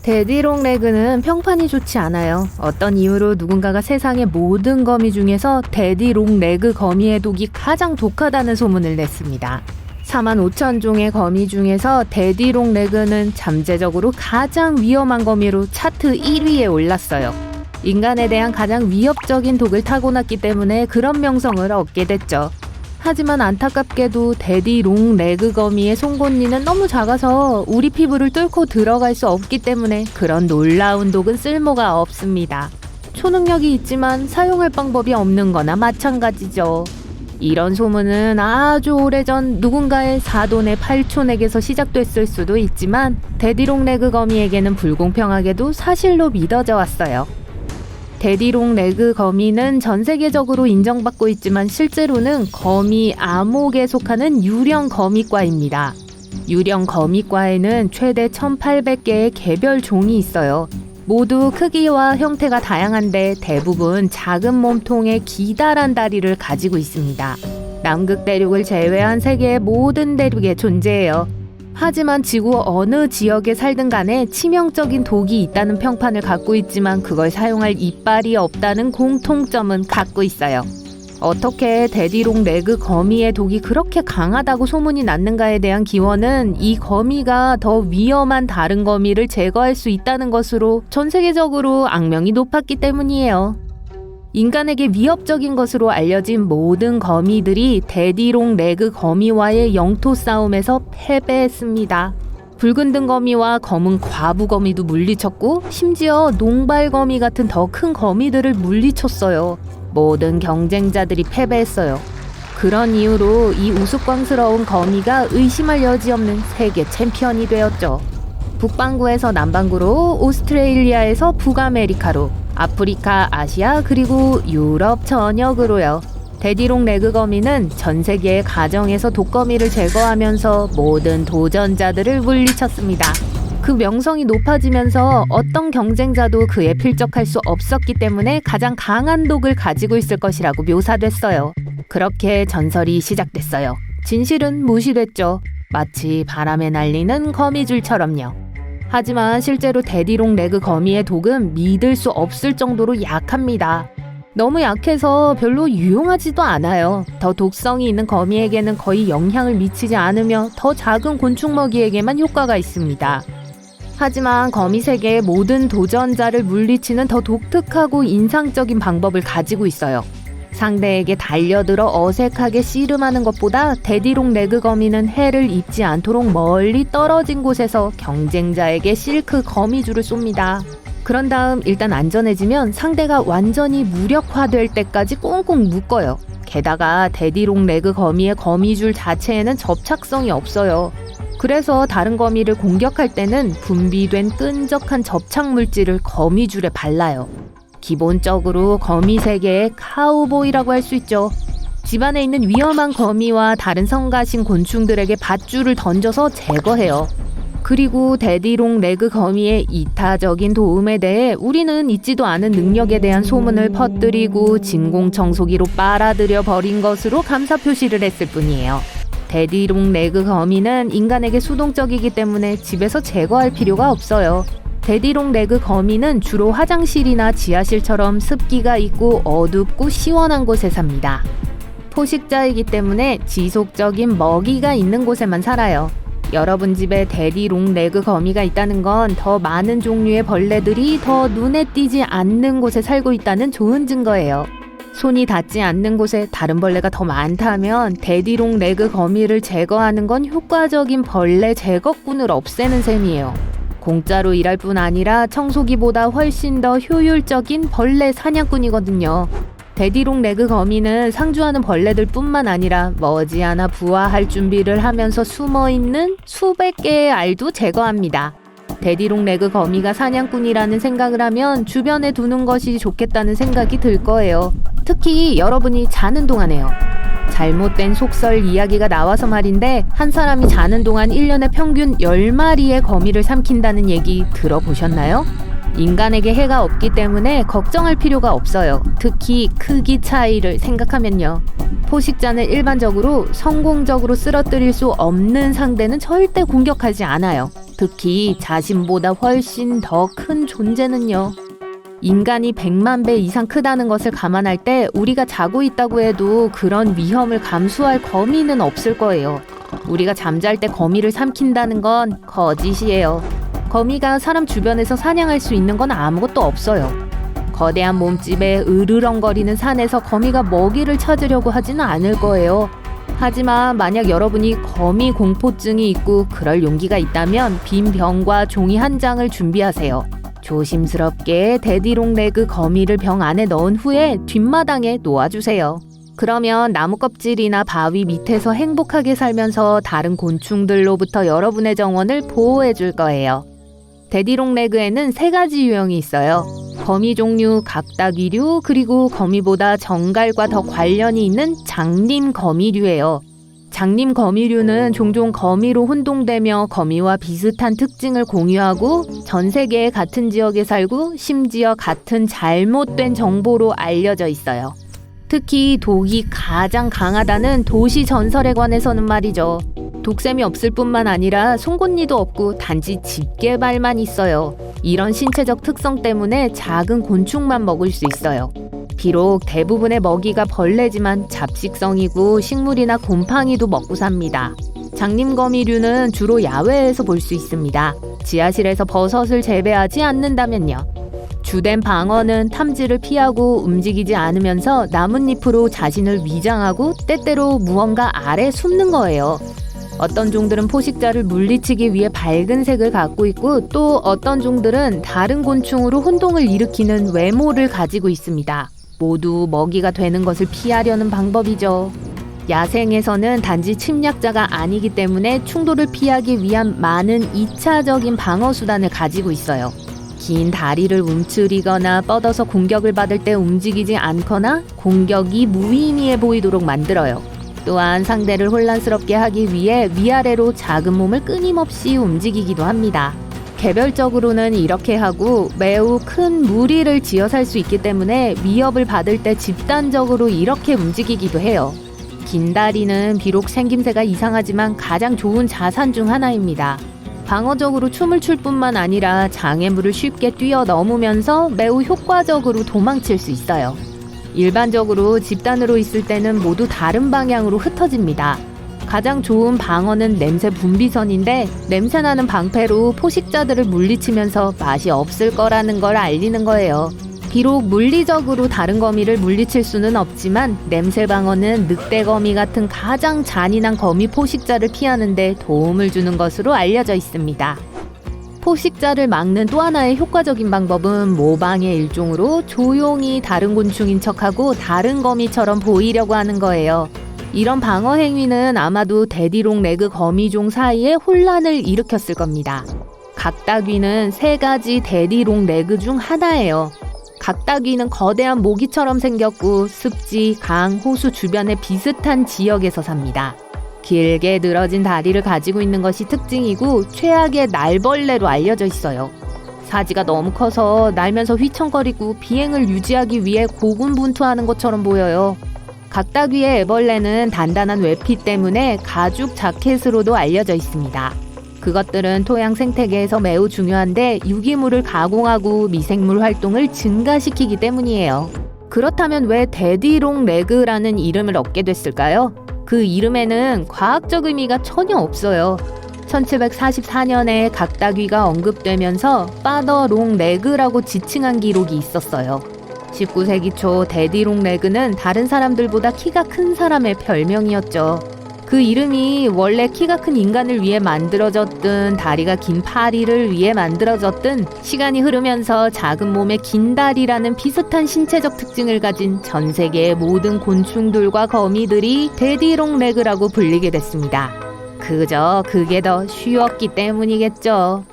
데디롱레그는 평판이 좋지 않아요. 어떤 이유로 누군가가 세상의 모든 거미 중에서 데디롱레그 거미의 독이 가장 독하다는 소문을 냈습니다. 45,000종의 거미 중에서 데디롱레그는 잠재적으로 가장 위험한 거미로 차트 1위에 올랐어요. 인간에 대한 가장 위협적인 독을 타고났기 때문에 그런 명성을 얻게 됐죠. 하지만 안타깝게도 데디롱레그 거미의 송곳니는 너무 작아서 우리 피부를 뚫고 들어갈 수 없기 때문에 그런 놀라운 독은 쓸모가 없습니다. 초능력이 있지만 사용할 방법이 없는 거나 마찬가지죠. 이런 소문은 아주 오래전 누군가의 사돈의 팔촌에게서 시작됐을 수도 있지만 데디롱레그 거미에게는 불공평하게도 사실로 믿어져 왔어요. 데디롱레그 거미는 전 세계적으로 인정받고 있지만 실제로는 거미 암흑에 속하는 유령 거미과입니다. 유령 거미과에는 최대 1,800개의 개별 종이 있어요. 모두 크기와 형태가 다양한데 대부분 작은 몸통에 기다란 다리를 가지고 있습니다. 남극 대륙을 제외한 세계의 모든 대륙에 존재해요. 하지만 지구 어느 지역에 살든 간에 치명적인 독이 있다는 평판을 갖고 있지만 그걸 사용할 이빨이 없다는 공통점은 갖고 있어요. 어떻게 데디롱레그 거미의 독이 그렇게 강하다고 소문이 났는가에 대한 기원은 이 거미가 더 위험한 다른 거미를 제거할 수 있다는 것으로 전 세계적으로 악명이 높았기 때문이에요. 인간에게 위협적인 것으로 알려진 모든 거미들이 데디롱레그 거미와의 영토 싸움에서 패배했습니다. 붉은 등거미와 검은 과부거미도 물리쳤고 심지어 농발거미 같은 더 큰 거미들을 물리쳤어요. 모든 경쟁자들이 패배했어요. 그런 이유로 이 우스꽝스러운 거미가 의심할 여지 없는 세계 챔피언이 되었죠. 북반구에서 남반구로, 오스트레일리아에서 북아메리카로, 아프리카, 아시아, 그리고 유럽 전역으로요. 데디롱레그 거미는 전 세계의 가정에서 독거미를 제거하면서 모든 도전자들을 물리쳤습니다. 그 명성이 높아지면서 어떤 경쟁자도 그에 필적할 수 없었기 때문에 가장 강한 독을 가지고 있을 것이라고 묘사됐어요. 그렇게 전설이 시작됐어요. 진실은 무시됐죠. 마치 바람에 날리는 거미줄처럼요. 하지만 실제로 데디롱레그 거미의 독은 믿을 수 없을 정도로 약합니다. 너무 약해서 별로 유용하지도 않아요. 더 독성이 있는 거미에게는 거의 영향을 미치지 않으며 더 작은 곤충 먹이에게만 효과가 있습니다. 하지만 거미 세계의 모든 도전자를 물리치는 더 독특하고 인상적인 방법을 가지고 있어요. 상대에게 달려들어 어색하게 씨름하는 것보다 데디롱레그 거미는 해를 입지 않도록 멀리 떨어진 곳에서 경쟁자에게 실크 거미줄을 쏩니다. 그런 다음 일단 안전해지면 상대가 완전히 무력화될 때까지 꽁꽁 묶어요. 게다가 데디롱레그 거미의 거미줄 자체에는 접착성이 없어요. 그래서 다른 거미를 공격할 때는 분비된 끈적한 접착 물질을 거미줄에 발라요. 기본적으로 거미 세계의 카우보이라고 할 수 있죠. 집안에 있는 위험한 거미와 다른 성가신 곤충들에게 밧줄을 던져서 제거해요. 그리고 데디롱레그 거미의 이타적인 도움에 대해 우리는 있지도 않은 능력에 대한 소문을 퍼뜨리고 진공청소기로 빨아들여 버린 것으로 감사 표시를 했을 뿐이에요. 데디롱레그 거미는 인간에게 수동적이기 때문에 집에서 제거할 필요가 없어요. 데디롱레그 거미는 주로 화장실이나 지하실처럼 습기가 있고 어둡고 시원한 곳에 삽니다. 포식자이기 때문에 지속적인 먹이가 있는 곳에만 살아요. 여러분 집에 데디롱레그 거미가 있다는 건 더 많은 종류의 벌레들이 더 눈에 띄지 않는 곳에 살고 있다는 좋은 증거예요. 손이 닿지 않는 곳에 다른 벌레가 더 많다면 데디롱레그 거미를 제거하는 건 효과적인 벌레 제거꾼을 없애는 셈이에요. 공짜로 일할 뿐 아니라 청소기보다 훨씬 더 효율적인 벌레 사냥꾼이거든요. 데디롱레그 거미는 상주하는 벌레들 뿐만 아니라 머지않아 부화할 준비를 하면서 숨어있는 수백 개의 알도 제거합니다. 데디롱레그 거미가 사냥꾼이라는 생각을 하면 주변에 두는 것이 좋겠다는 생각이 들 거예요. 특히 여러분이 자는 동안에요. 잘못된 속설 이야기가 나와서 말인데 한 사람이 자는 동안 1년에 평균 10마리의 거미를 삼킨다는 얘기 들어보셨나요? 인간에게 해가 없기 때문에 걱정할 필요가 없어요. 특히 크기 차이를 생각하면요. 포식자는 일반적으로 성공적으로 쓰러뜨릴 수 없는 상대는 절대 공격하지 않아요. 특히 자신보다 훨씬 더 큰 존재는요. 인간이 100만 배 이상 크다는 것을 감안할 때 우리가 자고 있다고 해도 그런 위험을 감수할 거미는 없을 거예요. 우리가 잠잘 때 거미를 삼킨다는 건 거짓이에요. 거미가 사람 주변에서 사냥할 수 있는 건 아무것도 없어요. 거대한 몸집에 으르렁거리는 산에서 거미가 먹이를 찾으려고 하지는 않을 거예요. 하지만 만약 여러분이 거미 공포증이 있고 그럴 용기가 있다면 빈 병과 종이 한 장을 준비하세요. 조심스럽게 데디롱레그 거미를 병 안에 넣은 후에 뒷마당에 놓아주세요. 그러면 나무 껍질이나 바위 밑에서 행복하게 살면서 다른 곤충들로부터 여러분의 정원을 보호해 줄 거예요. 데디롱레그에는 3가지 유형이 있어요. 거미 종류, 각다귀류, 그리고 거미보다 정갈과 더 관련이 있는 장림 거미류예요. 장림 거미류는 종종 거미로 혼동되며 거미와 비슷한 특징을 공유하고 전 세계의 같은 지역에 살고 심지어 같은 잘못된 정보로 알려져 있어요. 특히 독이 가장 강하다는 도시 전설에 관해서는 말이죠. 독샘이 없을 뿐만 아니라 송곳니도 없고 단지 집게발만 있어요. 이런 신체적 특성 때문에 작은 곤충만 먹을 수 있어요. 비록 대부분의 먹이가 벌레지만 잡식성이고 식물이나 곰팡이도 먹고 삽니다. 장림거미류는 주로 야외에서 볼 수 있습니다. 지하실에서 버섯을 재배하지 않는다면요. 주된 방어는 탐지를 피하고 움직이지 않으면서 나뭇잎으로 자신을 위장하고 때때로 무언가 아래 숨는 거예요. 어떤 종들은 포식자를 물리치기 위해 밝은 색을 갖고 있고 또 어떤 종들은 다른 곤충으로 혼동을 일으키는 외모를 가지고 있습니다. 모두 먹이가 되는 것을 피하려는 방법이죠. 야생에서는 단지 침략자가 아니기 때문에 충돌을 피하기 위한 많은 2차적인 방어 수단을 가지고 있어요. 긴 다리를 움츠리거나 뻗어서 공격을 받을 때 움직이지 않거나 공격이 무의미해 보이도록 만들어요. 또한 상대를 혼란스럽게 하기 위해 위아래로 작은 몸을 끊임없이 움직이기도 합니다. 개별적으로는 이렇게 하고 매우 큰 무리를 지어 살 수 있기 때문에 위협을 받을 때 집단적으로 이렇게 움직이기도 해요. 긴 다리는 비록 생김새가 이상하지만 가장 좋은 자산 중 하나입니다. 방어적으로 춤을 출 뿐만 아니라 장애물을 쉽게 뛰어넘으면서 매우 효과적으로 도망칠 수 있어요. 일반적으로 집단으로 있을 때는 모두 다른 방향으로 흩어집니다. 가장 좋은 방어는 냄새 분비선인데 냄새나는 방패로 포식자들을 물리치면서 맛이 없을 거라는 걸 알리는 거예요. 비록 물리적으로 다른 거미를 물리칠 수는 없지만 냄새 방어는 늑대거미 같은 가장 잔인한 거미 포식자를 피하는 데 도움을 주는 것으로 알려져 있습니다. 포식자를 막는 또 하나의 효과적인 방법은 모방의 일종으로 조용히 다른 곤충인 척하고 다른 거미처럼 보이려고 하는 거예요. 이런 방어 행위는 아마도 데디롱레그 거미종 사이에 혼란을 일으켰을 겁니다. 각다귀는 3가지 데디롱레그 중 하나예요. 각다귀는 거대한 모기처럼 생겼고 습지, 강, 호수 주변의 비슷한 지역에서 삽니다. 길게 늘어진 다리를 가지고 있는 것이 특징이고 최악의 날벌레로 알려져 있어요. 사지가 너무 커서 날면서 휘청거리고 비행을 유지하기 위해 고군분투하는 것처럼 보여요. 각다귀의 애벌레는 단단한 외피 때문에 가죽 자켓으로도 알려져 있습니다. 그것들은 토양 생태계에서 매우 중요한데 유기물을 가공하고 미생물 활동을 증가시키기 때문이에요. 그렇다면 왜 데디롱레그라는 이름을 얻게 됐을까요? 그 이름에는 과학적 의미가 전혀 없어요. 1744년에 각다귀가 언급되면서 파더롱레그라고 지칭한 기록이 있었어요. 19세기 초 데디롱레그는 다른 사람들보다 키가 큰 사람의 별명이었죠. 그 이름이 원래 키가 큰 인간을 위해 만들어졌든 다리가 긴 파리를 위해 만들어졌든 시간이 흐르면서 작은 몸에 긴 다리라는 비슷한 신체적 특징을 가진 전 세계의 모든 곤충들과 거미들이 데디롱레그라고 불리게 됐습니다. 그저 그게 더 쉬웠기 때문이겠죠.